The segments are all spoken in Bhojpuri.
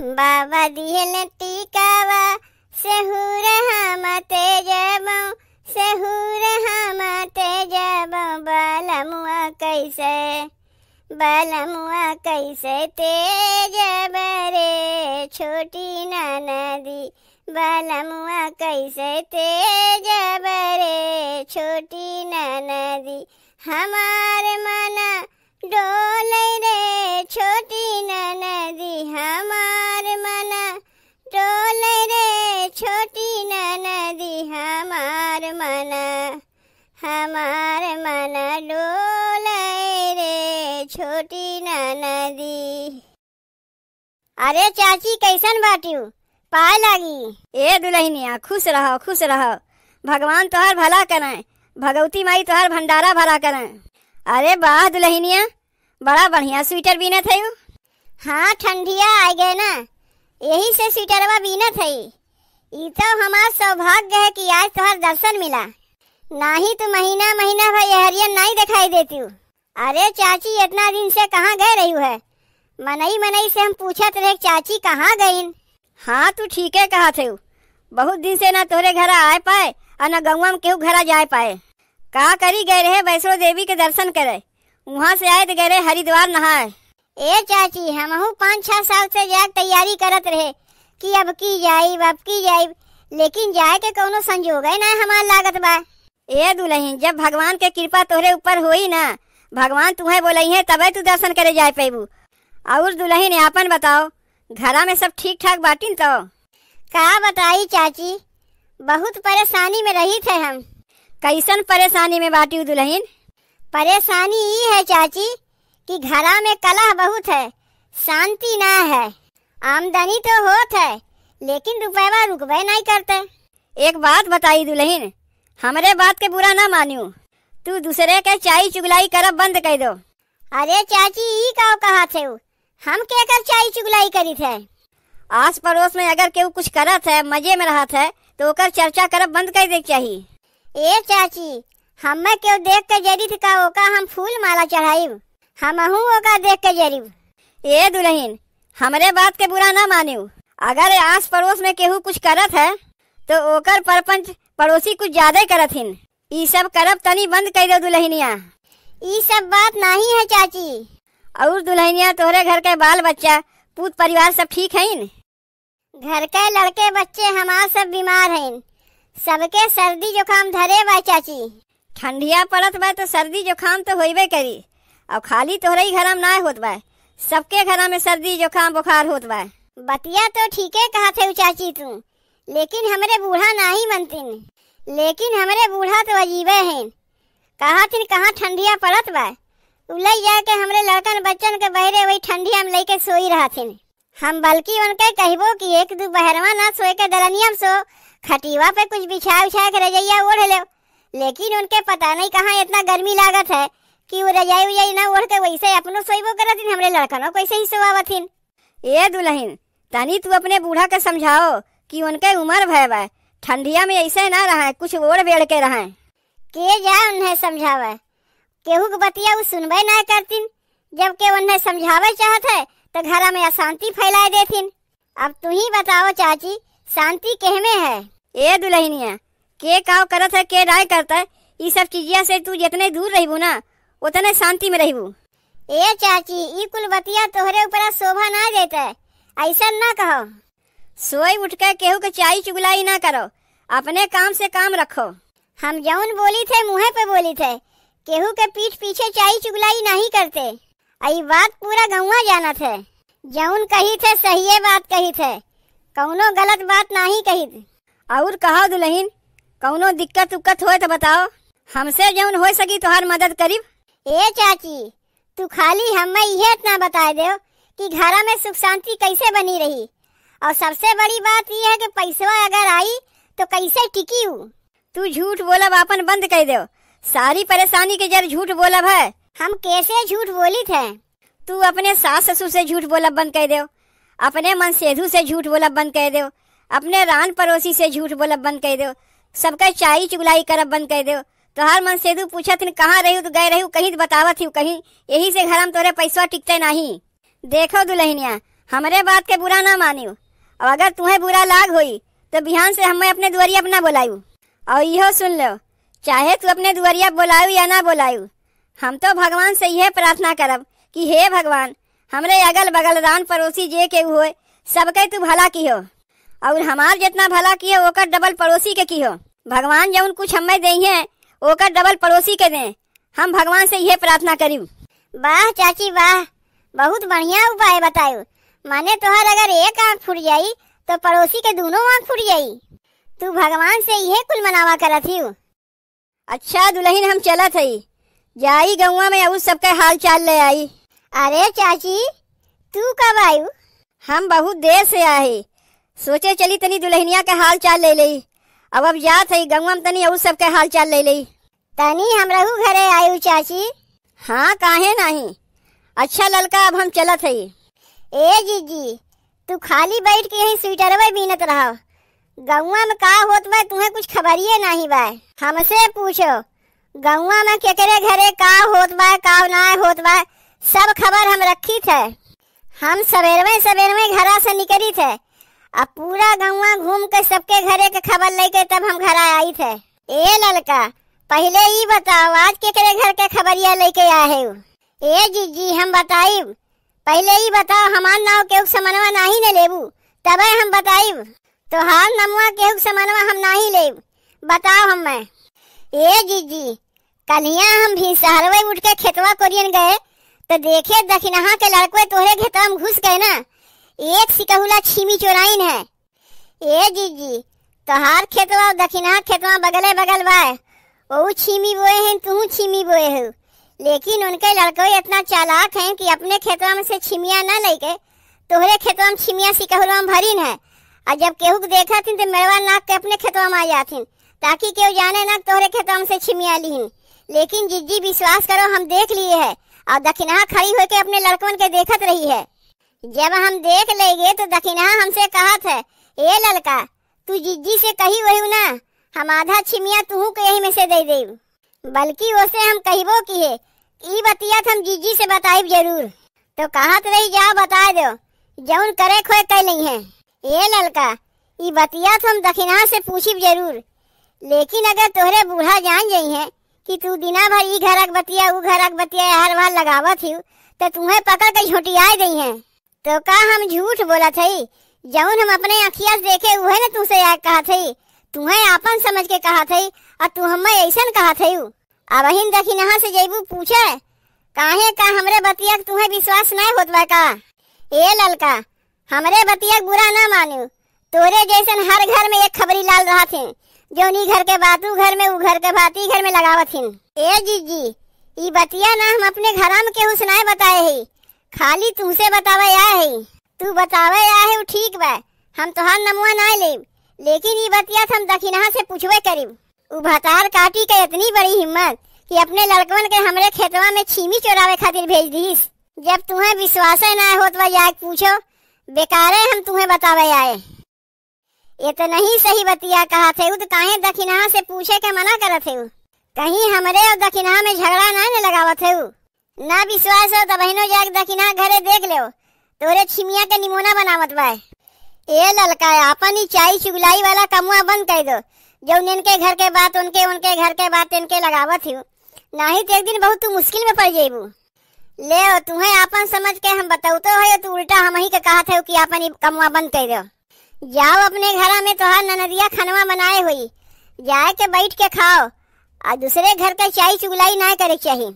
बाबा दिहल टीकावा सेहूर हम तेजबौ सेहूर हम तेजबौ बलमुआ कैसे तेजब रे छोटी ननदी बलमुआ कैसे तेजब रे छोटी ननदी हमार मन डोले रे छोटी ननदी हमार मन डोले रे छोटी ननदी हमार मन डोले रे छोटी ननदी। अरे चाची कैसन बाटियो पाए लागी। ए दुल्हनिया खुश रहो भगवान तोहर भला करे, भगवती माई तोहर भंडारा भरा करे। अरे वाह दुल्हनिया बड़ा बढ़िया स्वेटर बीनत है। हाँ ठंडिया आ गए ना, यही से स्वेटरवा बीनत है। ई तो हमार सौभाग्य है कि आज तोहर दर्शन मिला, नहीं तो महीना भाई हरियन नहीं दिखाई देती। अरे चाची इतना दिन से कहाँ गए रही है? मनई से हम पूछत रहे चाची कहाँ गईन। हाँ तू ठीक है कहा थे, बहुत दिन से ना तोहरे घर आए पाए और न गौवा में केहू घर जाए पाए। का करी गए रहे वैष्णो देवी के दर्शन करे, वहाँ से आए तो गए रहे हरिद्वार नहाए। ए चाची हमहू 5-6 साल से जाए तैयारी करत रहे कि अब की जाइब, लेकिन जाए के कोनो संजोग है ना हमार लागत बा। ए दुल्हन जब भगवान के कृपा तोहरे ऊपर होई ना, भगवान तुम्हें बोलई है तबे तू दर्शन करे जाए पेबू। और दुल्हन आपन बताओ घरा में सब ठीक ठाक बाटिन? तो का बताई चाची, बहुत परेशानी में रही थे हम। कैसन परेशानी में बाटी दुल्हन? परेशानी ये है चाची कि घरा में कलह बहुत है, शांति ना है। आमदनी तो होत है लेकिन रुपया रुकबे नहीं करते। एक बात बताई दुल्हन, हमरे बात के बुरा ना मानियो, तू दूसरे के चाई चुगलाई करब बंद कर दो। अरे चाची ई का कहा थे, हम के कर चाई चुगलाई करी थे? आस पड़ोस में अगर केहू कुछ करत है मजे में रहत है तो ओकर चर्चा करब बंद कर दे चाहिए। ए चाची हमें क्यों देख के जरी थी का ओका हम फूल माला चढ़ाईब, हमहू ओका देख के जरीब। ए दुल्हन हमरे बात के बुरा ना मानियो, अगर आस पड़ोस में केहू कुछ करत है तो ओकर परपंच पड़ोसी कुछ ज्यादा करत हिन। ई सब करब तनी बंद कर दो दुल्हनिया। ई सब बात नहीं है चाची। और दुल्हनिया तोहरे घर के बाल बच्चा पूत परिवार सब ठीक है? घर के लड़के बच्चे हमार सब बीमार हैं, सबके सर्दी जुकाम धरे बा चाची। ठंडिया पड़त बा तो सर्दी जुकाम तो होइबे करी, और खाली तोहरे ही घर में ना होत बा, सबके घर में सर्दी जुकाम बुखार होत बा। बतिया तो ठीके कहा थे चाची तू, लेकिन हमरे बूढ़ा नहीं मनतीन। लेकिन हमरे बूढ़ा तो अजीबे हैं, कहा थिन कहाँ ठंडिया पड़त बा, उलई जाके हमरे लड़कन बच्चन के बहरे वही ठंडिया में लेके सोई रहा थिन। हम बल्कि उनके कहबो कि एक दो बहरवा ना सोए के दलनिया में सो, खटीवा पे कुछ बिछा के रजैया ओढ़ ले, लेकिन उनके पता नहीं कहाँ इतना गर्मी लागत है कि वो रजाई उजाई ना ओढ़ के वैसे अपनो सोईबो करथिन, हमरे लड़कनों को ऐसे ही सोआवथिन। ए दुल्हन तनी तू अपने बूढ़ा के समझाओ कि उनके उम्र भय बा, ठंडिया में ऐसे ना रहा, कुछ ओढ़ बेड़ के रहा। के जा उन्हें समझावे, केहू के बतिया वो सुनबे ना करतीन, जबकि उन्हें समझावे चाहत है तो घर में अशांति फैलाए देथिन। अब तू ही बताओ चाची शांति केहमे है? ए दुल्हनिया के काव करत है के राय करता है, ये सब चीजिया से तू जितने दूर रहीबू ना उतने शांति में रहीबू। ए चाची ई कुल बतिया तोहरे ऊपर शोभा ना देता है, ऐसा ना कहो। सोई उठ के केहू के चाई चुगलाई ना करो, अपने काम से काम रखो। हम जौन बोली थे मुँह पे बोली थे, केहू के पीठ पीछे चाई चुगलाई नहीं करते। आई बात पूरा गौवा जानत है, जौन कही थे सही बात कही थे, कौनो गलत बात नहीं कही थी। और कहो दुल्हन कौनो दिक्कत उक्कत होए तो बताओ, हमसे जौन हो सकी तोहार मदद करीब। ए चाची तू खाली हमें यह इतना बता दो कि घर में सुख शांति कैसे बनी रही, और सबसे बड़ी बात यह है कि पैसा अगर आई तो कैसे टिकी हूँ। तू झूठ बोलब अपन बंद कर दो, सारी परेशानी के जर झूठ बोलब है। हम कैसे झूठ बोली थे? तू अपने सास ससुर से झूठ बोलब बंद कर दो, अपने मन सेधु से झूठ बोलब बंद कर दो, अपने रान पड़ोसी से झूठ बोलब बंद कर दो, सबका चाई चुगलाई करब बंद कर दो। तोहार मन सेधु पूछत कहाँ रही तो गए रही कहीं बतावत ही कहीं, यही से घर में तोरे पैसा टिकते नहीं। देखो दुल्हनिया हमरे बात के बुरा ना मानियो। और अगर तुम्हें बुरा लाग होई तो बिहान से हमें अपने दुआरिया अपना बोलायू। और इहो सुन लो, चाहे तू अपने दुआरिया बोलायू या ना बोलायू, हम तो भगवान से यह प्रार्थना करब कि हे भगवान, हमरे अगल बगल रान पड़ोसी जे के होए सबके तू भला की हो, और हमार जितना भला की हो ओकर डबल पड़ोसी के की हो। भगवान जौन कुछ हमें दे है ओकर डबल पड़ोसी के दें। हम भगवान से यह प्रार्थना करी। वाह चाची वाह, बहुत बढ़िया उपाय बतायो। माने तोहर अगर एक आँख फूट जाई तो पड़ोसी के दोनों आँख फूट जाई। तू भगवान से यह कुल मनावा करत ही। अच्छा दुल्हन, हम चलत हई, जाई गौवा में और सबके हाल चाल ले आई। अरे चाची, तू कब आयु? हम बहुत देर से आए, सोचे चली तनी दुल्हनिया के हाल चाल ले ली। अब जात हई गौवा में तनी और सबके हाल चाल ले ली। तनी हमरहू घरे आयु चाची। हाँ काहे नहीं। अच्छा ललका, अब हम चलत हई। ए जीजी, तू खाली बैठ के यही स्वेटरवे बीनत रहो। गौवा में का होत बा तुम्हें कुछ खबरिए नहीं बा। हमसे पूछो गौवा में केकरे घरे का होत बा का ना होत बा, सब खबर हम रखी थे। हम सवेरे घरा से निकली थे, अब पूरा गौवा घूम के सबके घरे के खबर लेके तब हम घर आई थे। ए ललका, पहले ही बताओ आज केकरे घर के खबरिया लेके आए हो? ए जीजी, हम बताई, पहले ही बताओ। हमार नाव केहू समनवा नहीं ने लेबू तबे हम बताइब। तोहार नमवा केहू समनवा हम नहीं लेब, बताओ हमें। ए जीजी, कलिया हम भी सहरवे उठ के खेतवा कोरियन गए तो देखे दखिनहा के लड़के तोहरे खेतवा में घुस गए ना, एक सिकहुला छीमी चोराइन है। ए जीजी, तोहार खेतवा दखिनहा खेतवा बगले बगल बा, वो छीमी बोए हैं तू छीमी बोए हो, लेकिन उनके लड़के इतना चालाक हैं कि अपने खेतवा में से छिमिया न लेके तोहरे खेतवा में छिमिया सिकहुलवा में भरीन है। और जब केहू के देखा थी तो मेरवा नाक के अपने खेतवा में आ जाथिन ताकि केहू जाने ना तोहरे खेतवा में से छिमिया लीन। लेकिन जीजी विश्वास करो, हम देख लिए है और दखिनहा खड़ी होके अपने लड़कन के देखत रही है। जब हम देख लेंगे तो दखिनहा हमसे कहा था, ए ललका, तू जीजी से कही वही ना, हम आधा छिमिया तू के यही में से दे दे। बल्कि उसे हम कहिबो की है ई बतिया हम जीजी से बताइब जरूर। तो कहत रही जाओ बता दो, जौन करे खोए कह नहीं है। ए ललका, ई बतिया हम दखिनहा से पूछिब जरूर, लेकिन अगर तोहरे बूढ़ा जान जाई है कि तू दिना भर ई घरक बतिया ऊ घरक बतिया हर बार लगावत ही तो तुम्हें पकड़ के झोटिया गई है। तो का हम झूठ बोला थी? जौन हम अपने अखिया से देखे उहे न तुमसे याद कहा थी, तुम्हें आपन समझ के कहा थी और तू हमें ऐसा कहा थी। अब हिन दखिनहा से जैबू पूछे काहे का हमरे बतिया तुम्हें विश्वास नहीं होत बा का? ए ललका, हमरे बतिया बुरा ना मानू, तोरे जैसन हर घर में एक खबरी लाल रहा थे, जो नी घर के बात ऊ घर में ऊ घर के बात ई घर में लगावत हिन। ए जीजी, ई बतिया ना हम अपने घरा में केहू सुनाए बताए ही, खाली तुमसे बतावे आए ही। तू बतावे आए ठीक बा, हम तोहार नमुआ ना लेब, लेकिन ई बतिया हम दखिनहा से पूछवे करीब। ऊ भतार काटी के इतनी बड़ी हिम्मत कि अपने लड़कन के हमरे खेतवा में छीमी चोरावे खातिर भेज दीस। जब तुम्हें विश्वास ना होत बा जाके पूछो, बेकारे हम तुम्हें बतावे आए। ये तो नहीं सही बतिया कहा थे, तो काहे दखिनहा से पूछे के मना करत है? कहीं हमरे और दखिनहा में झगड़ा ना न लगावत है? ना विश्वास हो तो बहनों जाके दखिनहा घरे देख लो, तोरे छिमिया के निमोना बनावत बा। ए ललका, आपन ही चाई चुगलाई वाला कमुआ बंद कर दो, जो इनके घर के बात उनके घर के बात इनके लगावत हो, नहीं तो एक दिन बहुत तू मुश्किल में पड़ जेबू। ले तुम्हें आपन समझ के हम बताऊ तो है, तू उल्टा हम ही के कहा थे कि आपन ही कमुआ बंद कर दो। जाओ अपने घरा में तोहार ननदिया खनवा बनाए हुई, जाए के बैठ के खाओ और दूसरे घर के चाई चुगलाई ना करे चाहिए।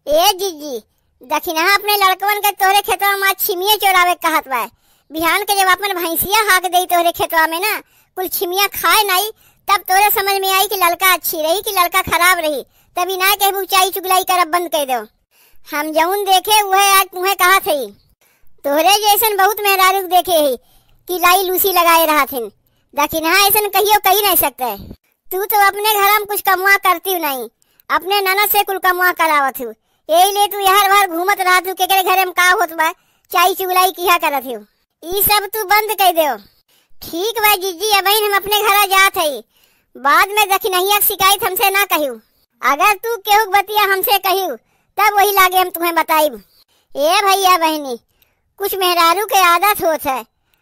ए जीजी, दखिनहा अपने लड़कवन के तोहरे खेतवा में छिमिया चोरावे कहत बा। बिहान के जब अपन भैंसिया हाक दई तोहरे खेतवा में ना, कुल छिमिया खाए नहीं, तब तोरे समझ में आई कि लड़का अच्छी रही कि लड़का खराब रही, तभी ना कहबू चाई चुगलाई करब बंद कर दो। हम जौन देखे वह आज तुम्हें कहा थी, तोहरे जैसन बहुत मेहरारू देखे ही कि लाई लूसी लगाए रहा थे, दखिनहा ऐसा कहियो कही नहीं सकते। तू तो अपने घर में कुछ कमुआ करती नहीं, अपने ननद से कुल कमुआ करावत हूँ, यही ले तू हर बार घूमत रहा तू के घरे में का होत बा, चाई चुगलाई किया करत हूँ, ई सब तू बंद कर दो। ठीक बा जीजी, अब हम अपने घर जात है, बाद में दखिनहिया शिकायत हमसे ना कहू। अगर तू केहू बतिया हमसे कहू तब वही लागे हम तुम्हें बताइब। ए भैया बहनी, कुछ मेहरारू के आदत होत है,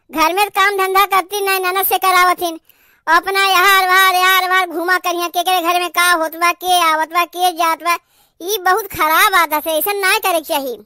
घर में काम धंधा करती नहीं, ननद से करावथिन, अपना यार वार घुमा करिया के घर में का होत बा, के आवत बा, के जात बा। ई बहुत खराब आदत है, ऐसा ना करे चाहिए।